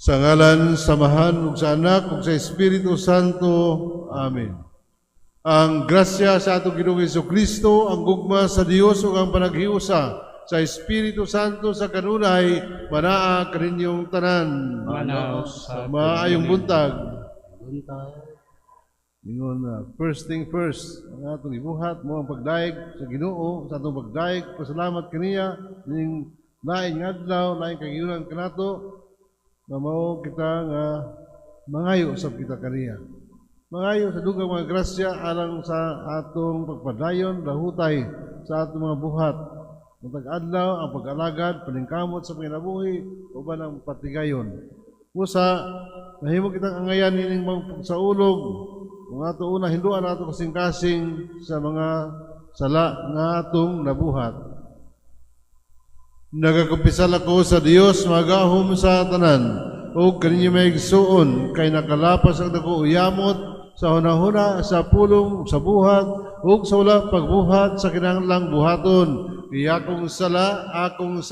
Sa ngalan, samahan, ug sa Anak, ug sa Espiritu Santo. Amen. Ang grasya sa atong Ginoong Jesucristo, ang gugma sa Dios ug ang panaghiusa sa Espiritu Santo sa kanunay, manaa kaninyong tanan. Manaos sa Maayong buntag. buntag. Ingon na, first thing first, ang atong ibuhat mo ang pagdaig sa Ginoo, sa atong pagdaig, pasalamat kaniya, ning laing adlaw, laing kagiyunan kanato, na mao kita nga mangayo sa kita kaniya. Mangayo sa dugang mga grasya alang sa atong pagpadayon, lahutay sa atong mga buhat. Matag adlaw ang pag-alagad, paningkamot sa panginabuhi, uban ang patigayon. Usa, nahimo kitang angayan nining pagsaulog, kung ato una hinduan ato kasing-kasing sa mga sala nga atong nabuhat. Nagakumpisal ako sa Dios magahom sa tanan ug kaninyo maigsuon kay nakalapas ang dako uyamot sa hunahuna sa pulong sa buhat ug sa wala pagbuhat sa kinahanglang buhaton. Iyakong sala, akong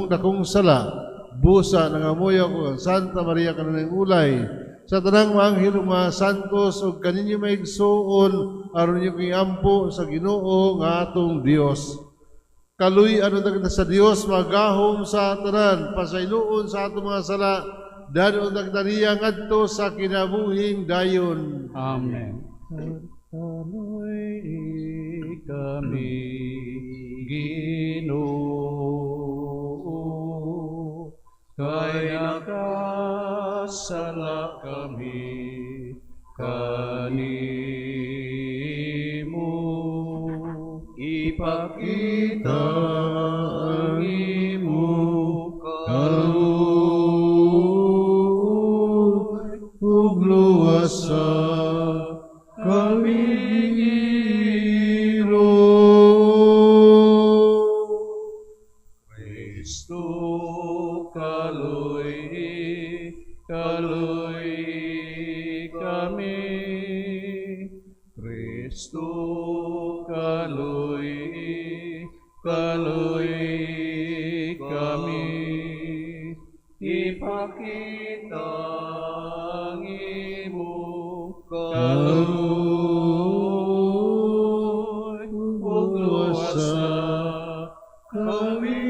dakong sala. Busa nangamuyo ko ang Santa Maria kanunay ulay. Sa tanang mga anghel mga santos ug kaninyo maigsuon aron niyo kiampo sa Ginoo nga atong Dios. Kaluy ano kita sa Dios magahom sa tanan, pasayloon sa atong mga sala, danon nagdariya ngadto sa kinabuhing dayon. Amen. Kaluy kami Ginoo, kay nakasala kami kanimo, ipakita ang imo kaluoy ug luwas sa kami Kristo kaluy kami, Kristo kaluy kami, ipakita ang imo kaluoy ug luwas sa kami.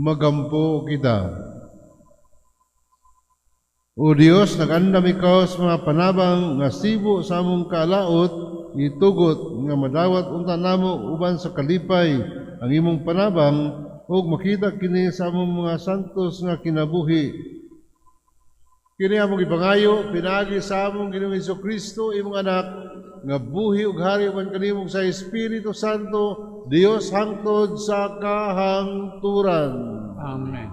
Magampo kita. O Dios, nag-andam ikaw sa mga panabang nga sibo sa among kalaot, itugot nga madawat unta namo uban sa kalipay ang imong panabang ug makita kini sa among mga santos nga kinabuhi. Kini among ipangayo pinaagi sa among Ginoong Jesucristo imong anak nga buhi ug hari uban kanimo sa Espiritu Santo, Dios hangtod sa kahangturan. Amen.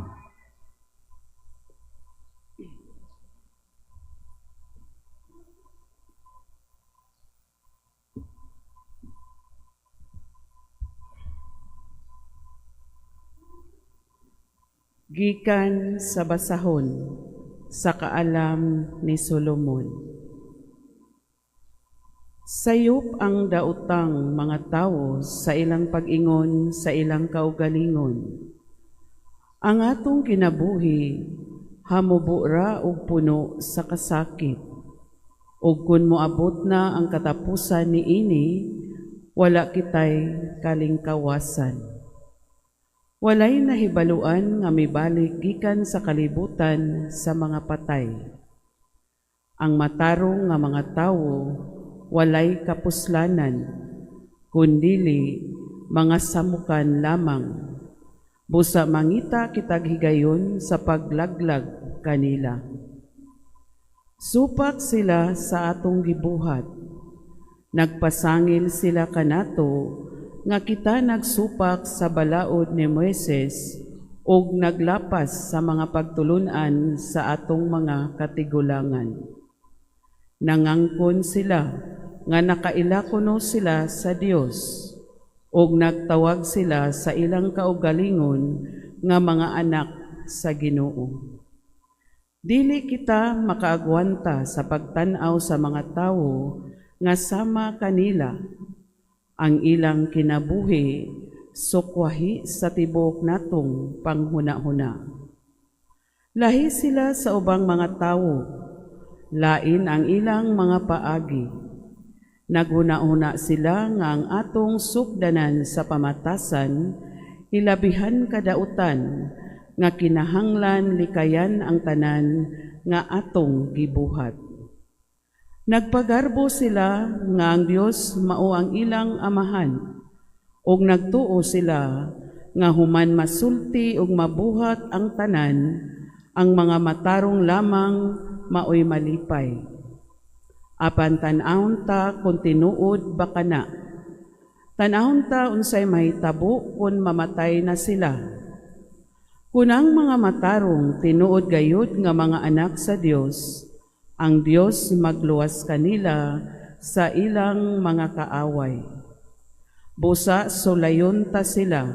Gikan sa basahon sa kaalam ni Solomon. Sayop ang daotang mga tawo sa ilang pag-ingon sa ilang kaugalingon. Ang atong kinabuhi hamubura og puno sa kasakit. Ug kun moabot na ang katapusan niini, wala kitay kalingkawasan. Walay nahibaluan nga mibalik gikan sa kalibutan sa mga patay. Ang matarong nga mga tawo walay kapuslanan, kundili mga samukan lamang. Busa mangita kitag higayon sa paglaglag kanila. Supak sila sa atong gibuhat. Nagpasangil sila kanato nga kita nagsupak sa balaod ni Moises ug naglapas sa mga pagtulunan sa atong mga katigulangan. Nangangkon sila nga nakailakono sila sa Dios ug nagtawag sila sa ilang kaugalingon nga mga anak sa Ginoo. Dili kita makaagwanta sa pagtan-aw sa mga tawo nga sama kanila. ang ilang kinabuhi sukwahi sa tibok natong panghuna-huna. Lahi sila sa ubang mga tawo, lain ang ilang mga paagi. Naghuna-huna sila nga ang atong sukdanan sa pamatasan, hilabihan kadautan, nga kinahanglan likayan ang tanan nga atong gibuhat. Nagpagarbo sila nga ang Dios mao ang ilang amahan, ug nagtuo sila nga human masulti ug mabuhat ang tanan, ang mga matarong lamang maoy malipay. Apan tan-awon ta kung tinuod baka na. Tan-awon ta unsay mahitabo kung mamatay na sila. Kunang mga matarong tinuod gayud nga mga anak sa Dios, ang Dios magluwas kanila sa ilang mga kaaway. Busa sulayon ta sila,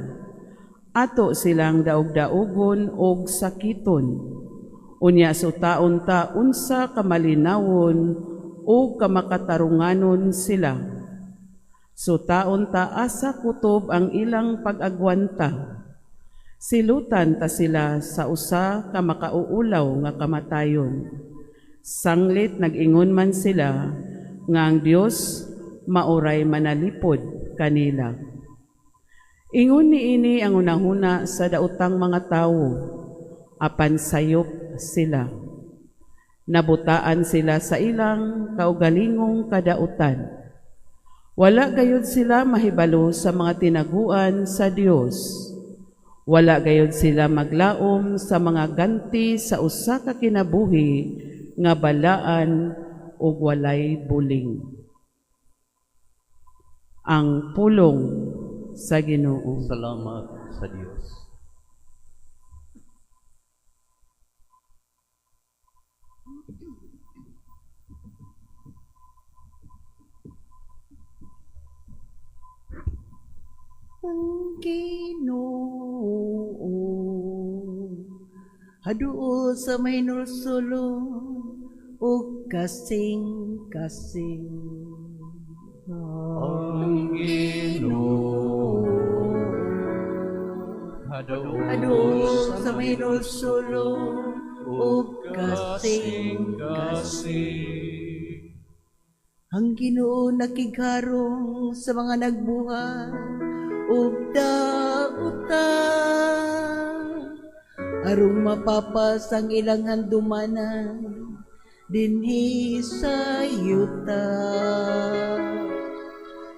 ato silang daog-daogon og sakiton. Unya sutaon ta unsa kamalinawon o kamakatarunganon sila. Sutaon ta asa kutob ang ilang pag-agwanta. Silutan ta sila sa usa ka makauulaw nga kamatayon. Sanglit nag-ingon man sila nga ang Dios mauray manalipod kanila. Ingon niini ang unahuna sa daotang mga tawo, apan sayop sila. Nabutaan sila sa ilang kaugalingong kadautan. Wala gayud sila mahibalo sa mga tinaguan sa Dios. Wala gayud sila maglaom sa mga ganti sa usa ka kinabuhi nga balaan ug walay buling. Ang pulong sa Ginoo. Salamat sa Diyos. Ang Ginoo haduo sa may nursulong o kasing-kasing. Ang Ginoo Haduo sa may nursulong o kasing-kasing. Ang Ginoo nakigharong sa mga nagbuhat ug dautan, arong mapapas ang ilang handumanan dinhi sa yuta.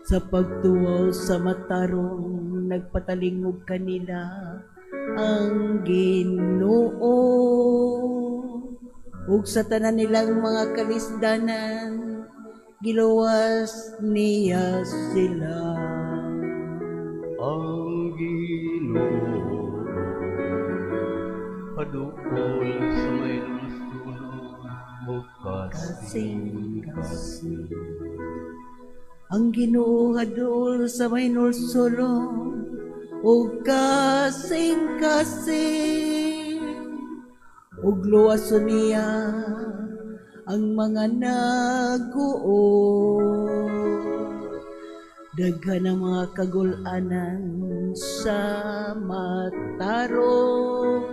Sa pagtuwaw sa matarong nagpatalingog kanila ang Ginoo, ug sa tanan nilang mga kalisdanan giluwas niya sila. ang Ginoo padukol sa may nursulong o kasing-kasing. Ang Ginoo hadul sa may nursulong ug kasing-kasing, ug luwason niya ang mga naguo. Daghan ang mga kagul-anan sa matarong,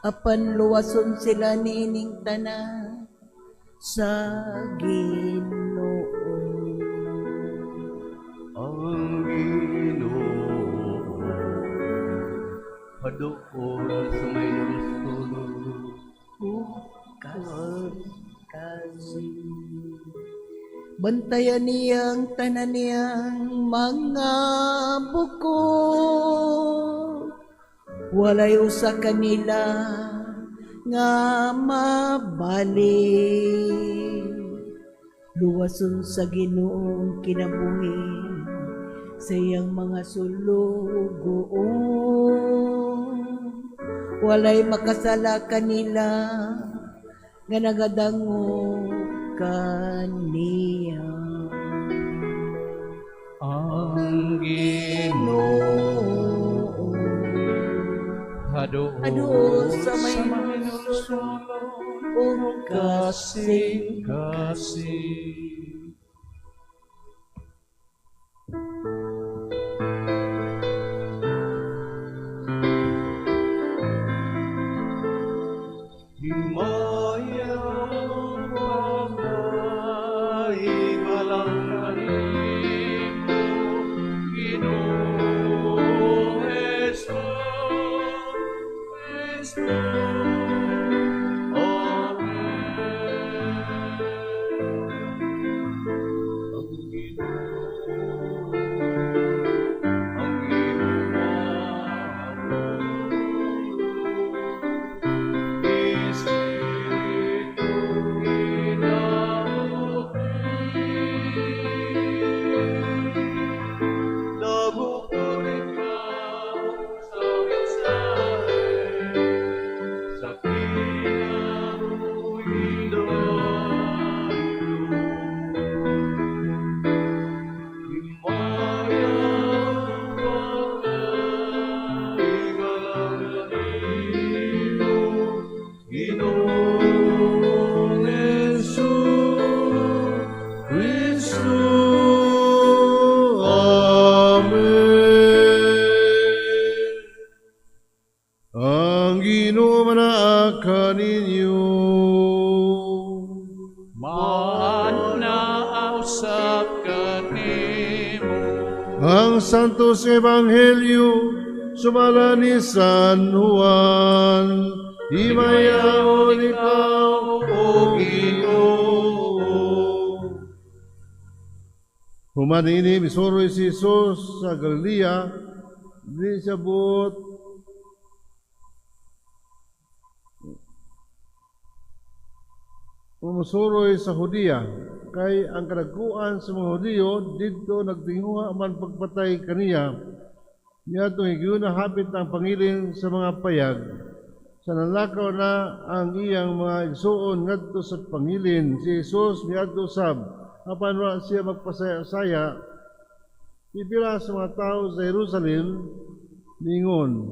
apan luwason sila nining tanan sa Ginoo. Ang Ginoo padukol sa may nursulong Kasing bantayan niyang tanan niyang mga buko, walay usa kanila nga mabalik. Luwason sa Ginoong kinabuhi sa iyang mga sulugoon, walay makasala kanila nga nagadango kaniya. ang Ginoo Haduol sa may nursulong ug kasing-kasing. Ang Santos Ebanghelyo sumala ni San Juan. Himayaon ikaw, O Ginoo. Humanini misuroy si Jesus sa Galilea, di siya buot umusuroy sa Hudiya, kay ang kadaguan sa mga Hudiyo dito nagtinguha man pagpatay kaniya. Niya itong higyuna hapit ang pangilin sa mga payag. Sa nanlakaw na ang iyang mga igsuon ngadto sa pangilin, si Jesus miadto sab, apan wala siya magpasaya-saya. Pipila sa mga tao sa Jerusalem, ningon,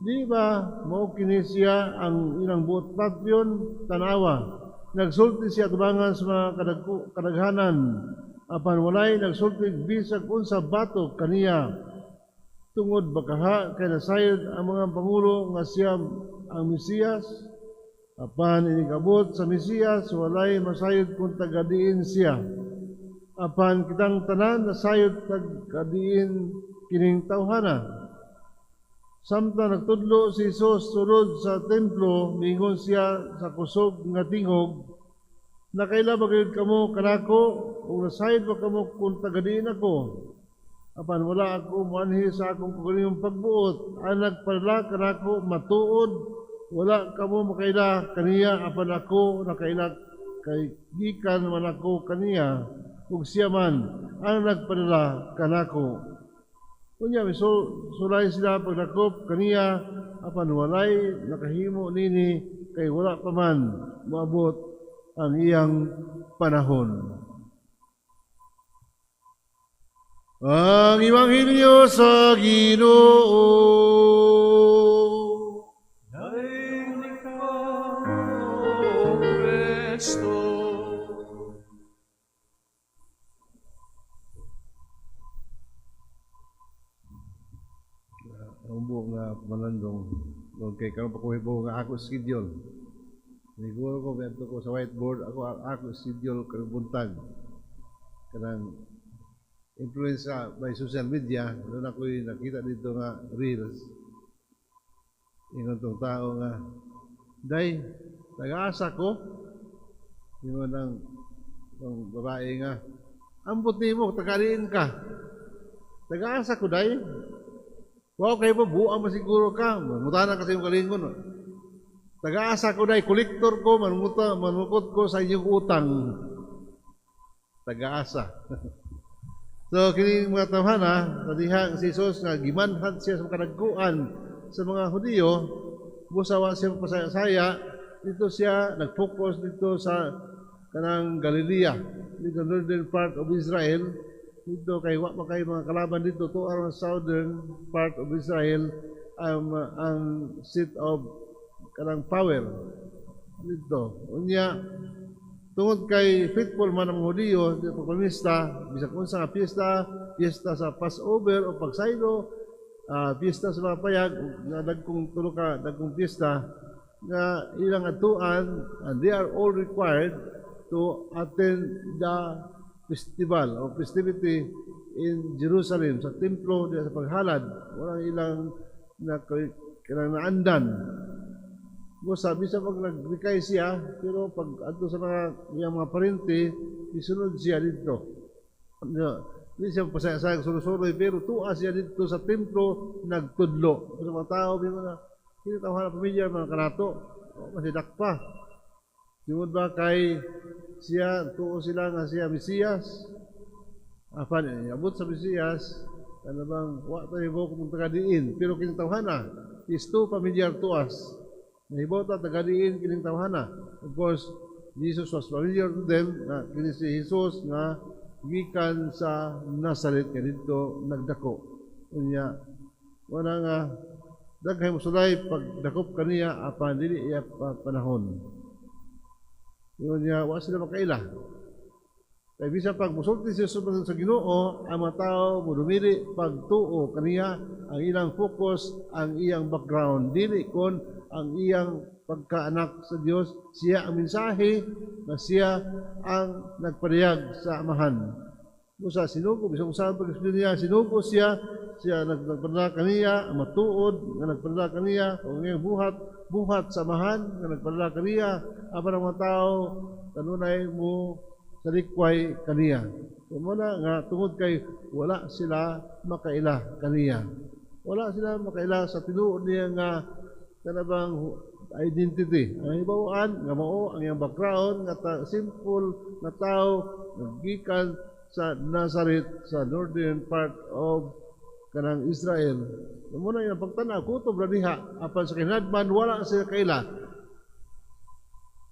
di ba mao kini siya ang ilang buot patyon tanawa? Nagsulti siya tubangan sa mga kadaghanan, apan walay nagsulti bisag unsa batok kaniya. Tungod bakaha kay nasayod ang mga pangulo nga siya ang Mesiyas, apan inikabot sa Mesiyas walay masayod kung tagadiin siya. Apan kitang tanan nasayod tagadiin kining tawhana. Samtang nagtudlo si Jesus sulod sa templo, mingon siya sa kusog nga tingog, nakaila ba gayud kamo kanako o nasayod ba kamo kung tagadiin ako? Apan wala ako muanhi sa akong kagalingon pagbuot, ang nagpadala kanako matuod, wala kamo makaila kaniya, apan ako nakaila kay gikan man ako kaniya, ug siya man ang nagpadala kanako. Kunya sulay sila pagdakop kaniya, apan walay nakahimo nini kay wala pa man moabot ang iyang panahon. Ang Ebanghelyo sa Ginoo. Daing ikaw, O Kristo. Umbo nga malandong okay karon pa ko hibo nga ako schedule. Siguro ko bento ko sa whiteboard ako schedule karong buntag. Kanang influence by social media, doon ako'y nakita dito nga reels. Ingon tong tao nga, day, taga-asa ko. Ingon ng babae nga, ambot mo, tagaliin ka. Taga-asa ko, day. Wow, kayo po, buang masiguro ka. Mangutan kasi yung kalingon. Taga-asa ko, day, kolektor ko, manukot ko sa inyong utang. Taga-asa. So, kini mga tawhana, nadihang si Jesus nga gimanhad siya sa kadagkuan sa mga Hudiyo, busawa siya pasaya-saya, dito siya nag-focus dito sa kanang Galilea, dito northern part of Israel, dito kay wa pa kay mga kalaban dito to around southern part of Israel ang seat of kanang power dito. Unya tungod kay faithful man ang Hudiyo, di pagpamista, bisag unsa nga piyesta sa Passover o pagsaylo, piyesta sa mga payag, nga dagkong tulo ka, dagkong piyesta, nga ilang atuan, and they are all required to attend the festival or festivity in Jerusalem, sa templo, sa paghalad, walang ilang naandan. Sabi sa pag nagbikay siya, pero pag ato sa mga parente, isunod siya dito. Hindi siya pasaya-sayang surusuroy, pero tuwa siya dito sa templo, nagtudlo. Sa mga tao, hindi tao na pamilya, mga kanato, kasi dakpa. Sumod ba kay siya, tuo sila nga siya Mesiyas. Apan, abot sa Mesiyas, ano bang, wak tayo mo kung tagadiin, pero kinitawhana, is too familiar to us. Nahibota tagadiin kining tawhana. Of course, Jesus was familiar to them na kini si Jesus nga gikan sa Nazareth kay dito nagdako. Unya wala nga daghay mosulay pagdakop kaniya apan dili iya panahon. Unya wa sila makaila. Kay bisan pag musulti siya sa Ginoo, ang mga tao mudumili pagtuo kaniya ang ilang focus, ang iyang background, dili kon ang iyang pagkaanak sa Dios, siya ang mensahe na siya ang nagpariyag sa amahan. Musa sinugo bisag usahay pag niya sinugo siya nagpadala kaniya matuod nga nagpadala kaniya o nga buhat samahan nga nagpadala kaniya apan ang mga tao kanunay mo sa likway kaniya. Muna nga tungod kay wala sila makaila kaniya. Wala sila makaila sa tinuod niya nga kanabang identity. Ang ibawaan nga mao ang iyang background nga simple na tao naggikan sa Nazareth sa northern part of kanang Israel. Muna yung pagtanaw kutob ra diha apan sa kinadman wala sila kaila.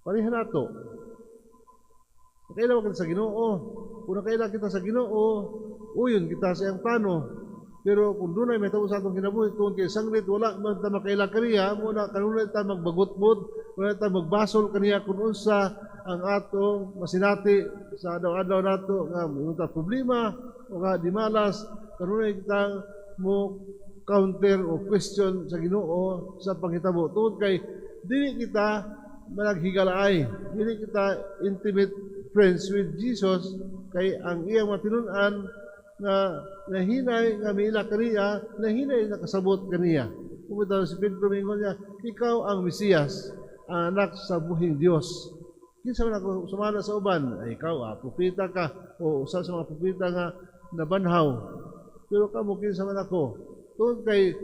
Pariha nato. Kaila kita sa Ginoo. Kung kaila kita sa Ginoo, uyon kita sa iyang plano. Pero kung dunay may tao sa atong kinabuhi tungod kay sanglit wala man ta makaila kaniya, muna kanunay ta magbagutbud, wala ta magbasol kaniya kung unsa ang atong masinati sa adlaw-adlaw nato nga may problema o nga di malas kanunay kita mo counter o question sa Ginoo sa panghitabo tungod kay dili kita managhigalaay, dili kita intimate friends with Jesus kay ang iyang matinun-an nga nahinay nga mila kaniya, nahinay nakasabot kaniya. Kumitaw si Pedro mingon niya, ikaw ang Mesiyas, ang anak sa buhing Dios. Kinsa man ako sumala sa uban, ay ikaw propeta ka o usa sa mga propeta nga nabanhaw. Pero kamo kinsa man ako. Tungod kay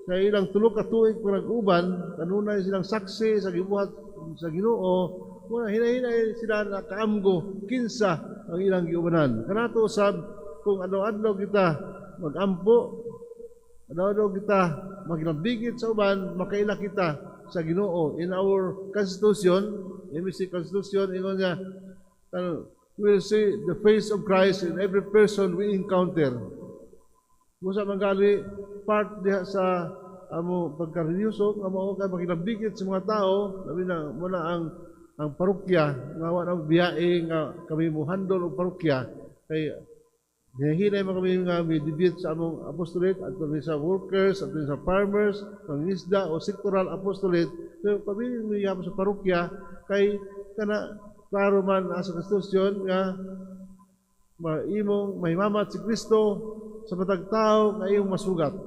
sa ilang tulo ka tuig pag-uban, kanunay silang saksi sa gibuhat sa Ginoo, muna hinahinay sila nakaamgo kinsa ang ilang giubanan. Kanato usab kung adlaw-adlaw kita magampo, adlaw-adlaw kita maglambigit sa uban, makaila kita sa Ginoo. In our Constitution, MSC Constitution, ingon niya, we will see the face of Christ in every person we encounter. Musa manggali part diha sa amo pagka-religyoso, amo ka maglambigit sa mga tao, labi na muna ang parokya, nga wala ang biyae nga kami mo handle og parokya kay hinay mo kami nga may debate sa among apostolate at sa workers, at sa farmers, pangisda o sectoral apostolate. So, kami mo sa parokya kay kana klaro man sa konstitusyon nga imong mahimamat si Kristo sa matag tao nga iyong masugat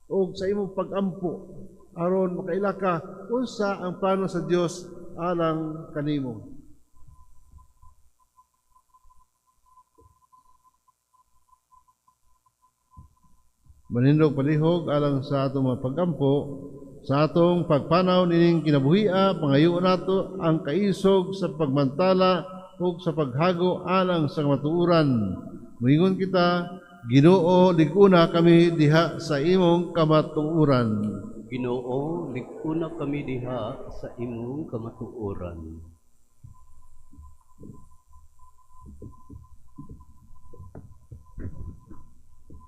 o sa imong pag-ampo aron makaila ka unsa ang plano sa Dios alang kanimo. Manindog palihog alang sa atong mga pag-ampo, sa atong pagpanaw nining kinabuhia, pangayoon nato ang kaisog sa pagmantala ug sa paghago alang sa kamatuoran. Moingon kita, Ginoo, liguna kami diha sa imong kamatuoran. Ginoo, liguna kami diha sa imong kamatuoran.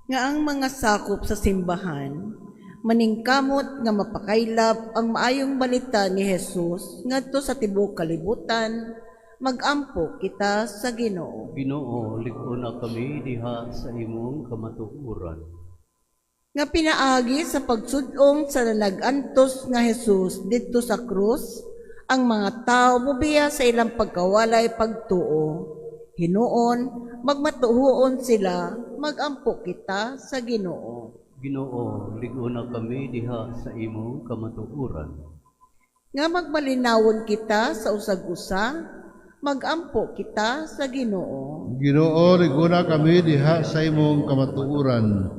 Nga ang mga sakop sa simbahan, maningkamot nga mapakailap ang maayong balita ni Jesus ngadto sa tibuok kalibutan, magampo kita sa Ginoo. Ginoo, liguna kami diha sa imong kamatuoran. Nga pinaagi sa pagsudong sa nag-antos nga Jesus didto sa krus, ang mga tao mubiya sa ilang pagkawalay pagtuo. Hinuon, magmatuhuon sila, magampo kita sa Ginoo. Ginoo, liguna kami diha sa imong kamatuoran. Nga magmalinawon kita sa usag-usa, magampo kita sa Ginoo. Ginoo, liguna kami diha sa imong kamatuoran.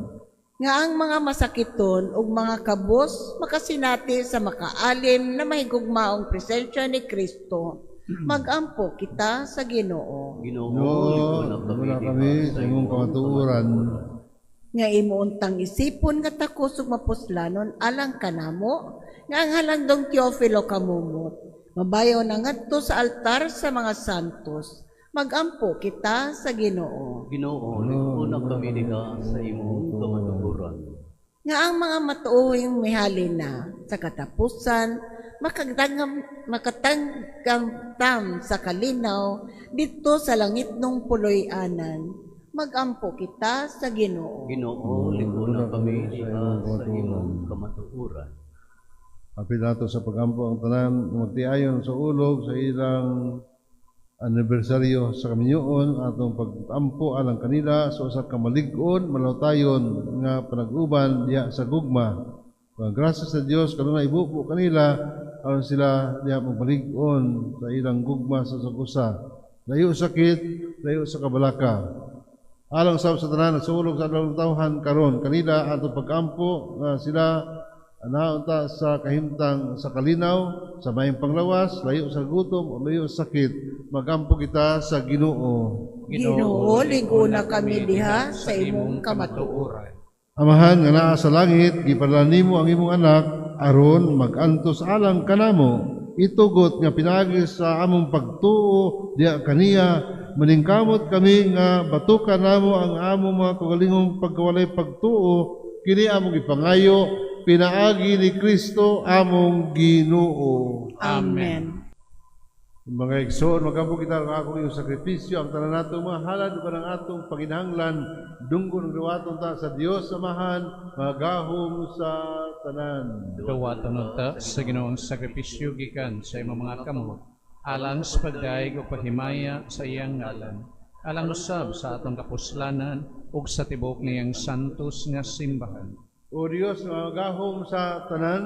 Nga ang mga masakiton ug mga kabos makasinati sa makaalim na mahigugmaong presensya ni Kristo, magampo kita sa Ginoo. Ginoo, liguna kami sa imong kamatuoran. Nga imuuntang isipon nga takos ug mapuslanon alang kanamo, nga ang halandong Teofilo kamumot, mabayaw na ngadto sa altar sa mga santos, magampo kita sa Ginoo. Ginoo, liguna kami diha sa imong kamatuoran. Nga ang mga matuohing mihalina sa katapusan, makatanggamtam sa kalinaw dito sa langit nung puloy-anan, magampo kita sa Ginoo. Ginoo, liguna kami diha sa imong kamatuoran. Apil nato sa pagampo ang tanan magtiayon sa ulog sa ilang anibersaryo sa kaminyoon atong pag-ampo alang kanila sa usa ka malig-on malawtayon nga panag-uban diha sa gugma. Grasya sa Dios kanunay ibubo kanila aron sila diha magmalig-on sa ilang gugma sa sagusa. Layo sakit, layo sa kabalaka. Alang sa tanan nagsulog sa adlawng tawhan karon kanila atong pag-ampo nga sila anaunta sa kahimtang sa kalinaw, sa mayang panglawas, layo sa gutom o layo sa sakit, magampo kita sa Ginoo. Ginoo, liguna kami diha sa imong kamatuoran. Amahan nga naa sa langit, gipadala nimo ang imong anak aron magantos alang kanamo. Itugot nga pinagi sa among pagtuo diha kaniya, maningkamot kami nga batukan namo ang among mga kagalingong pagkawalay pagtuo, kini among ipangayo pinaagi ni Kristo among Ginoo. Amen. Mga igsoon, magampo kita ang akong iyong sakripisyo, ang tanan nato mga halad, uban ang atong paginahanglan, dunggo ng duwaton ta sa Dios samahan, magahom sa tanan. Duwaton ta sa Ginoong sakripisyo gikan sa imong mga kamot, alang sa pagdaig o pahimaya sa iyang ngalan, alang usab sa atong kapuslanan ug sa tibok niyang santos nga simbahan. O Diyos, magahom sa tanan,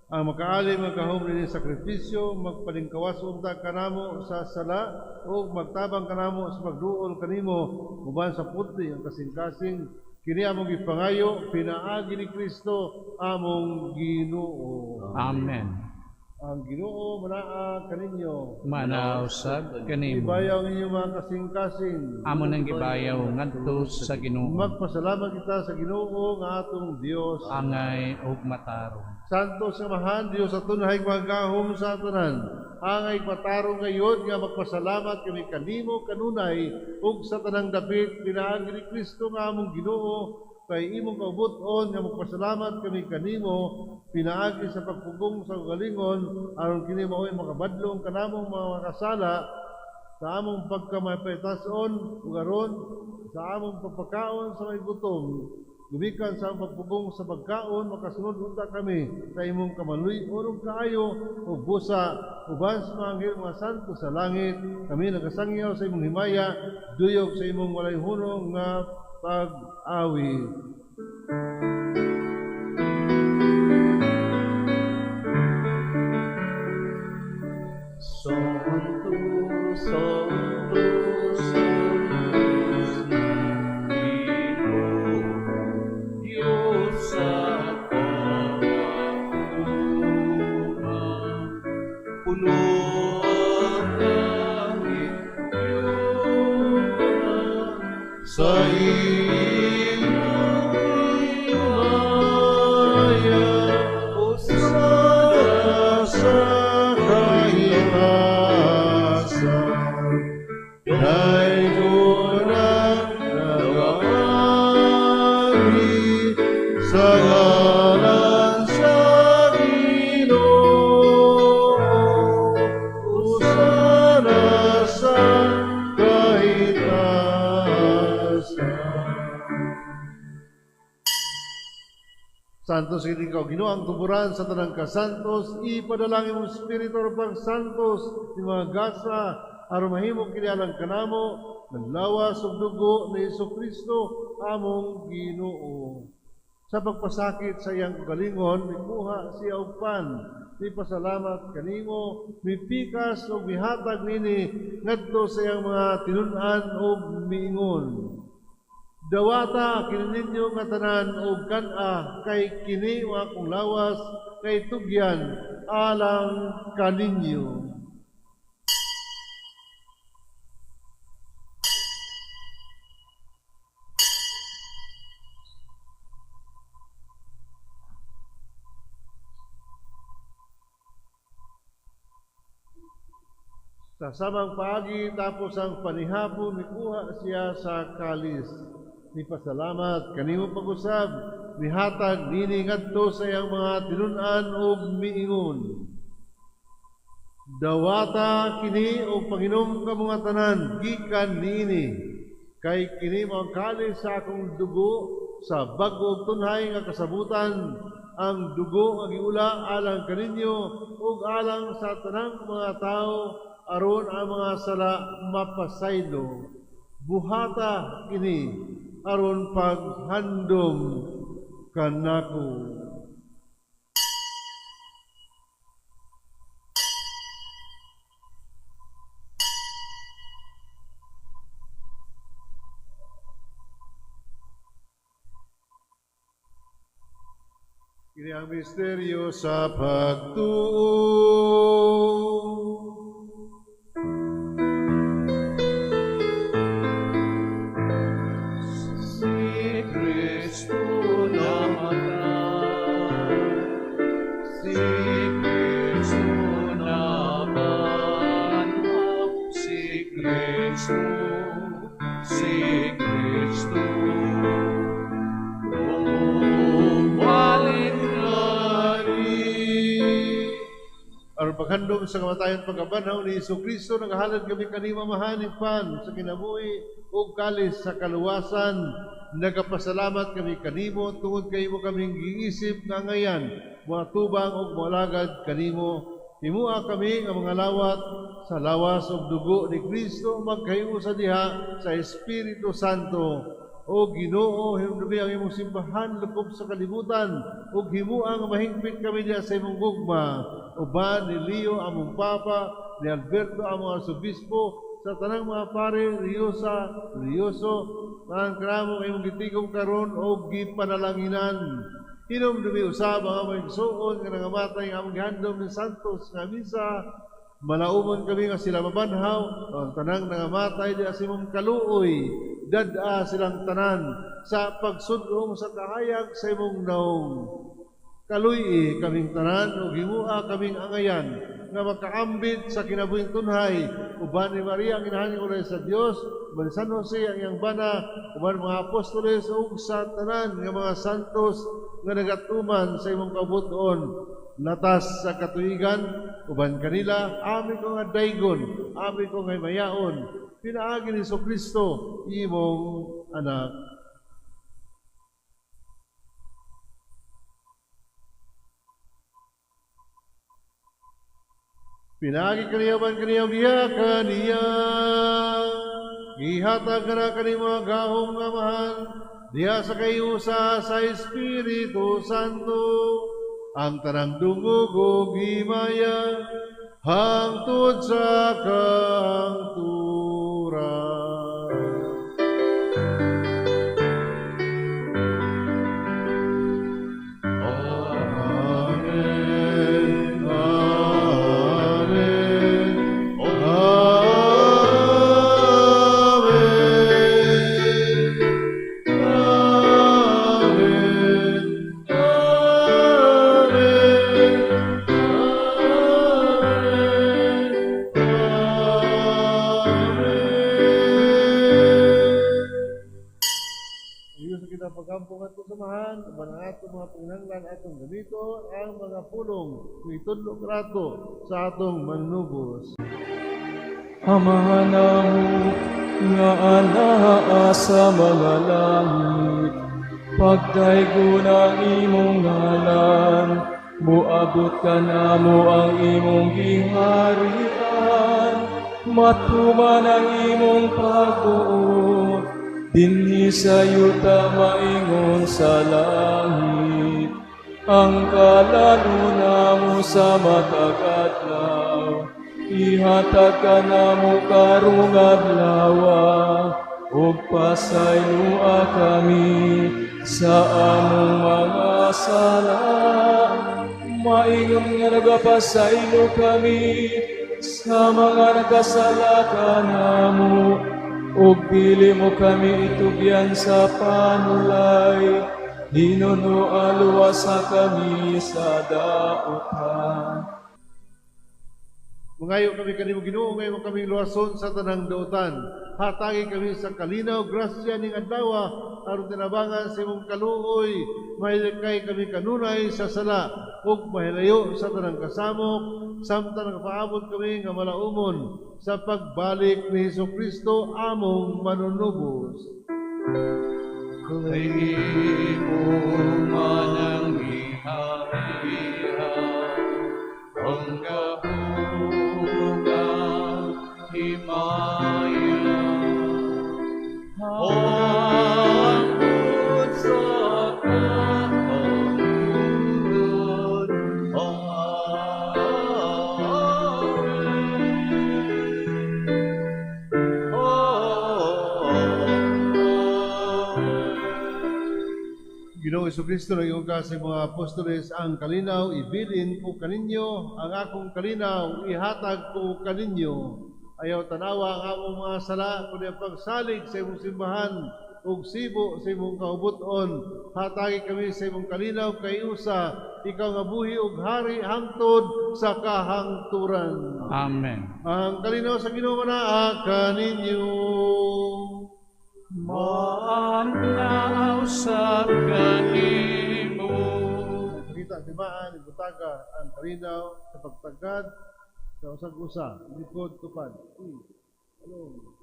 ang makaalim ang kahom nini sakripisyo, magpalingkawas unta kanamo sa sala, o magtabang kanamo sa pagduol kanimo, uban sa puti ang kasing-kasing, kini among ipangayo, pinaagi ni Kristo, among Ginoo. Amen. Ang Ginoo manaa kaninyo. Manausab kanimo. Ibayaw ang inyong mga kasing-kasing. Amo nang gibayaw ngadto sa Ginoo. Magpasalamat kita sa Ginoo nga atong Dios. Angay ug matarong. Santo samahan Dios sa tunay magahom sa tanan. Angay matarong ngayon nga magpasalamat kami kanimo kanunay ug sa tanang dapit pinaagi ni Kristo nga among Ginoo. Kay imong kaubuton nga magpasalamat kami kanimo pinaagi sa pagpugong sa galingon aron kini mao'y makabadlong kanamong mga kasala sa among pagkamapetason ug aron sa among pagpakaon sa may gutom gumikan sa among pagpugong sa pagkaon makasunod unta kami sa imong kamaluy-on ug kaayo ug busa uban sa mga anghel mga santo sa langit kami nagasangyaw sa imong himaya duyog sa imong walay hunong nga pag-awi. Santo, Santo, Santo, Diyos sa kawakuhan, puno ang langit, Diyos sa iyong himaya, Hosana sa Santos kini ikaw Ginoo ang tuburan sa tanang kasantos, ipadalangin mong Espiritu o pag-santos ni mga gasa aron mahimo kini alang kanamo naglawas ug dugo ni Jesucristo among Ginoo. Sa pagpasakit sa iyang kagalingon, mikuha siya og pan, mipasalamat kanimo, mipikas ug mihatag nini ngadto sa iyang mga tinun-an ug miingon. Dawata kini ninyo nga tanan og kan-a kay kini wa akong lawas kay tugyan alang kaninyo. Sa samang paagi tapos ang panihapon mikuha siya sa kalis. Ni pasalamat kanimo pag-usab mihatag nini ngadto sa iyang mga tinun-an ug miingon. Dawata kini og panginom ka mga tanan gikan niini kay kini mao kalis sa akong dugo sa bag-o tunhay nga kasabutan ang dugo nga giula alang kaninyo ug alang sa tanang mga tao aron ang mga sala mapasaylo, buhata kini aron paghandom kanako. Kini ang misteryo sa pagtuo. Si Kristo namatay, si Kristo nabanap, si Kristo, si Kristo. Aron paghandom sa kamatayon pagkabanaw ni Jesucristo, nagahalad kami kanima mahaning pan sa kinabuhi ug kalis sa kaluwasan. Nagapasalamat kami kanimo tungod kay mo kaming giisip nga ngayan, mga tubang ug moalagad kanimo. Himua kami nga mga lawat sa lawas ug dugo ni Kristo magkahiu sa diha sa Espiritu Santo. O Ginoo, himdubi ang imong simbahan lukob sa kalibutan ug himua nga mahingpit kami diha sa imong gugma. Uban ni Leo among Papa, ni Alberto among Arsobispo, sa tanang mga pare, Riyoso, ang kramo imong gitigom karon o gipanalanginan. Hinumdumi usab ang among igsuon nga nangamatay nga among gihandom ni Santos nga misa. Malaumon kami nga sila mabanhaw, ang tanang nangamatay di asimong kaluoy, dada silang tanan sa pagsudong sa kahayag sa imong naong. Kaluy kaming tanan o himua kaming angayan nga makaambit sa kinabuhing tunhay uban ni Maria ang inahaning ulay sa Dios, uban ni San Jose ang iyang bana, uban mga apostoles ug sa tanan nga mga santos nga nagatuman sa imong kabuton. Latas sa katuigan uban kanila amin ko nga daygon, amin ko nga mayaon, pinaagi ni Jesucristo imong anak. Pinagi kaniyaban kaniyaw diya kaniya. Ihatag ka na kanimo gahom nga mahal diya sa kayusa sa Espiritu Santo. Ang tanang dungog o gimaya hangtod sa kahangturan. Pagkampong at samahan, ang atong mga pinanglan atong gamito, ang mga pulong, itudlok rato sa atong manunubos. Amahan namo nga anaa sa mga langit, pagdaygo ng imong ngalan, muabot ka namo ang imong giharian, matuman ang imong pagbuot, dinhi sa yuta maingon sa langit, ang kalanuna mo sa matag adlaw, ihatag ka namo karong adlaw, ug pasaylua kami sa among mga sala, maingon nga nagapasaylo kami sa mga nagkasala kanamo, ug dili mo kami itugyan sa panulay, hinuno aluwasa kami sa daotan. Mangayo kami kanimo Ginoo, ngayon kami luwason sa tanang daotan. Hatagi kami sa kalinaw, grasya ning adlaw, aron tinabangan sa imong kaluoy, mahilikay kami kanunay sa sala, ug mahilayo sa tanang kasamok, samtang nakapaabot kami nga malaumon sa pagbalik ni Jesucristo among manunubos. Kay imo manang ihariha, ang kahugan Ginoong Jesucristo ng iyong kasi mga apostoles, ang kalinaw ibilin ko kaninyo, ang akong kalinaw ihatag ko kaninyo. Ayaw tanawa ang among mga sala, kundi ang pagsalig sa imong simbahan, ug sibo sa imong kaubuton. Hatagi kami sa imong kalinaw kay usa, ikaw nga buhi ug hari hangtod sa kahangturan. Amen. Ang kalinaw sa Ginoo manaa kaninyo. Maanaw sa kanimo. Kita timaan, ibutaga ang kalinaw sa pagtagad sa usag-usa, likod tupad. Hello.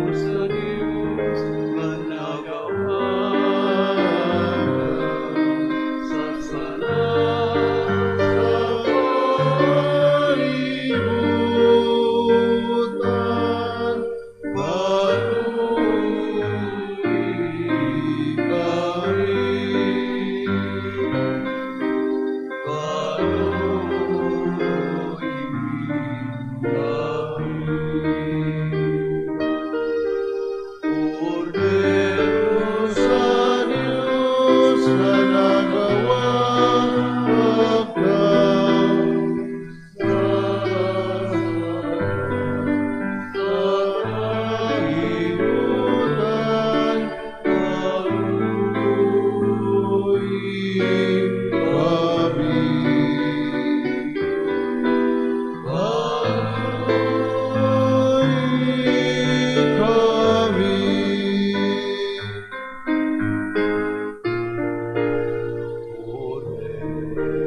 Cordero sa Diyos nga nagawa sa sala sa Kalibutan,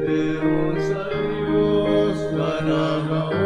Cordero sa Diyos na nagawa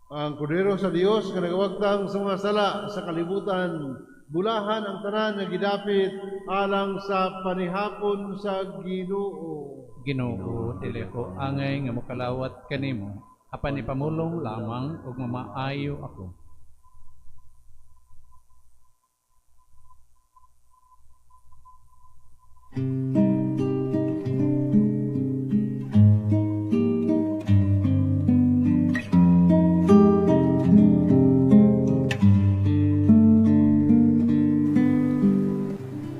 ang kordero sa Dios nga nagawagtang sa mga sala sa kalibutan, bulahan ang tanan nga gidapit alang sa panihapon sa Ginoo. Ginoo, dili ko angay nga mokalawat kanimo, apan ipamulong lamang ug mamaayo ako.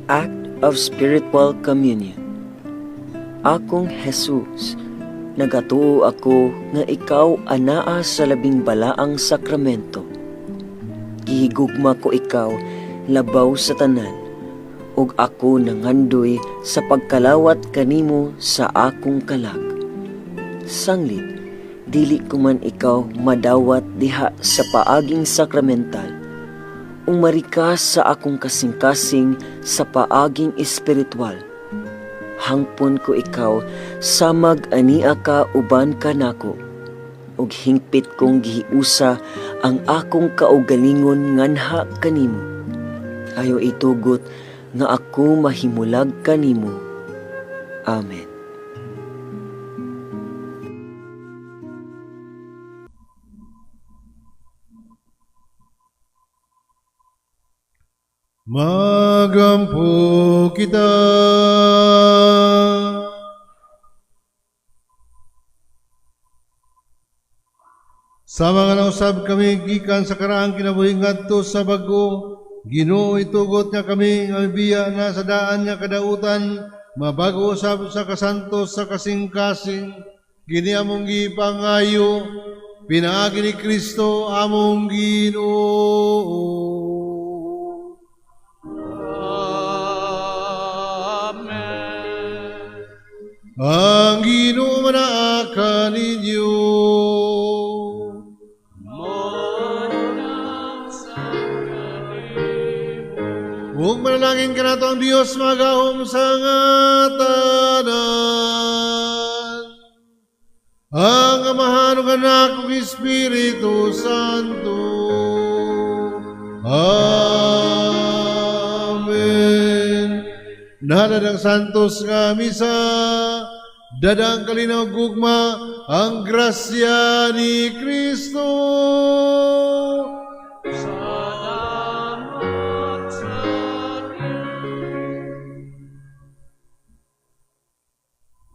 Act of Spiritual Communion. Akong Jesus, nagatuo ako nga ikaw anaa sa labing balaang sakramento. Gihigugma ko ikaw labaw sa tanan, ug ako nangandoy sa pagkalawat kanimo sa akong kalag. Sanglit, dili ko man ikaw madawat diha sa paaging sakramental, umarikas sa akong kasing-kasing sa paaging espiritual. Hangpon ko ikaw samag ania ka uban kanako, ug hingpit kong gihiusa ang akong kaugalingon nganha kanimo. Ayo itugot nga ako mahimulag kanimo. Amen. Magampo kita. Sa mga nausab kami gikan sa karaang kinabuhi ngadto sa bag-o, Ginoo itugot niya kami nga biya na sa daan niya kadautan, mabago usab sa kasantos sa kasing-kasing, kini among gipangayo, pinaagi ni Kristo among Ginoo. ang Ginoo manaa ninyo. Ug manalangin ka nato ang Dios magahom sa ngatanan. Ang Amahan ug Anak ug Espiritu Santo. Amen. Naladang santos nga misa, dadang kalinaw gugma ang grasya ni Kristo.